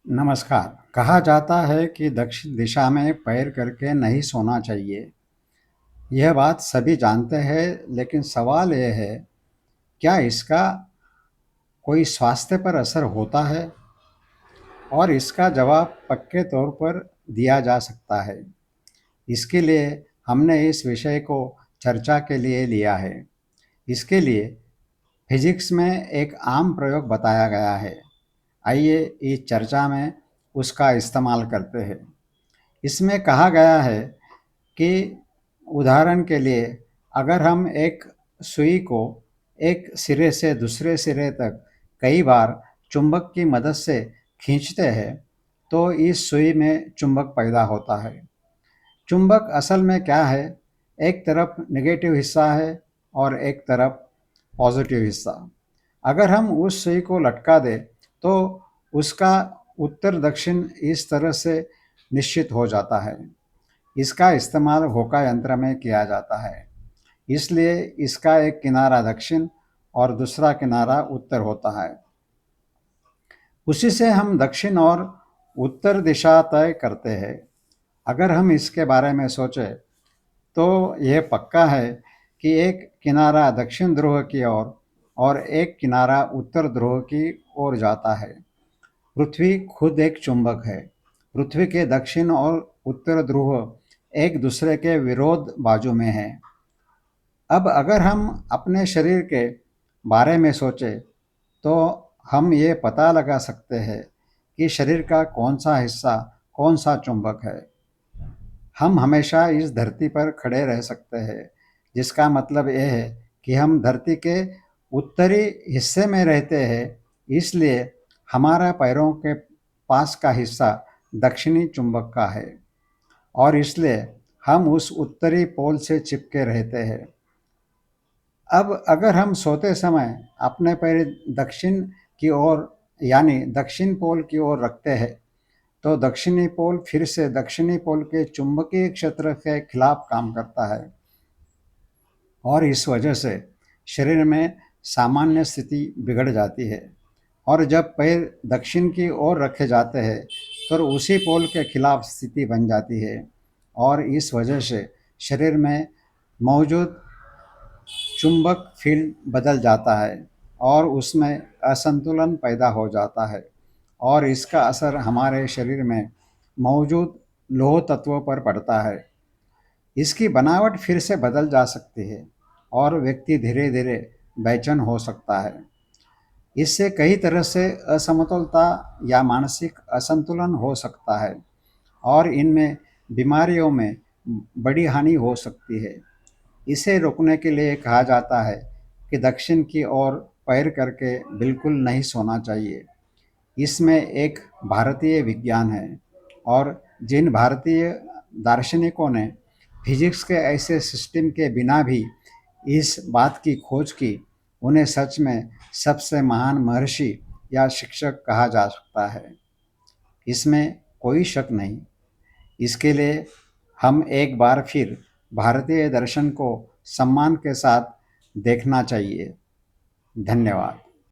नमस्कार। कहा जाता है कि दक्षिण दिशा में पैर करके नहीं सोना चाहिए। यह बात सभी जानते हैं, लेकिन सवाल यह है, क्या इसका कोई स्वास्थ्य पर असर होता है? और इसका जवाब पक्के तौर पर दिया जा सकता है। इसके लिए हमने इस विषय को चर्चा के लिए लिया है। इसके लिए फिजिक्स में एक आम प्रयोग बताया गया है। आइए इस चर्चा में उसका इस्तेमाल करते हैं। इसमें कहा गया है कि उदाहरण के लिए अगर हम एक सुई को एक सिरे से दूसरे सिरे तक कई बार चुंबक की मदद से खींचते हैं, तो इस सुई में चुंबक पैदा होता है। चुंबक असल में क्या है? एक तरफ नेगेटिव हिस्सा है और एक तरफ पॉजिटिव हिस्सा। अगर हम उस सुई को लटका दें, तो उसका उत्तर दक्षिण इस तरह से निश्चित हो जाता है। इसका इस्तेमाल होका यंत्र में किया जाता है, इसलिए इसका एक किनारा दक्षिण और दूसरा किनारा उत्तर होता है। उसी से हम दक्षिण और उत्तर दिशा तय करते हैं। अगर हम इसके बारे में सोचें, तो यह पक्का है कि एक किनारा दक्षिण ध्रुव की ओर और एक किनारा उत्तर ध्रुव की ओर जाता है। पृथ्वी खुद एक चुंबक है। पृथ्वी के दक्षिण और उत्तर ध्रुव एक दूसरे के विरोध बाजू में हैं। अब अगर हम अपने शरीर के बारे में सोचें, तो हम ये पता लगा सकते हैं कि शरीर का कौन सा हिस्सा कौन सा चुंबक है। हम हमेशा इस धरती पर खड़े रह सकते हैं, जिसका मतलब यह है कि हम धरती के उत्तरी हिस्से में रहते हैं, इसलिए हमारा पैरों के पास का हिस्सा दक्षिणी चुंबक का है और इसलिए हम उस उत्तरी पोल से चिपके रहते हैं। अब अगर हम सोते समय अपने पैर दक्षिण की ओर यानी दक्षिण पोल की ओर रखते हैं, तो दक्षिणी पोल फिर से दक्षिणी पोल के चुंबकीय क्षेत्र के खिलाफ काम करता है और इस वजह से शरीर में सामान्य स्थिति बिगड़ जाती है। और जब पैर दक्षिण की ओर रखे जाते हैं, तो उसी पोल के खिलाफ स्थिति बन जाती है और इस वजह से शरीर में मौजूद चुंबक फील्ड बदल जाता है और उसमें असंतुलन पैदा हो जाता है और इसका असर हमारे शरीर में मौजूद लौह तत्वों पर पड़ता है। इसकी बनावट फिर से बदल जा सकती है और व्यक्ति धीरे धीरे बेचैन हो सकता है। इससे कई तरह से असमतुलता या मानसिक असंतुलन हो सकता है और इनमें बीमारियों में बड़ी हानि हो सकती है। इसे रोकने के लिए कहा जाता है कि दक्षिण की ओर पैर करके बिल्कुल नहीं सोना चाहिए। इसमें एक भारतीय विज्ञान है और जिन भारतीय दार्शनिकों ने फिजिक्स के ऐसे सिस्टम के बिना भी इस बात की खोज की, उन्हें सच में सबसे महान महर्षि या शिक्षक कहा जा सकता है। इसमें कोई शक नहीं। इसके लिए हम एक बार फिर भारतीय दर्शन को सम्मान के साथ देखना चाहिए। धन्यवाद।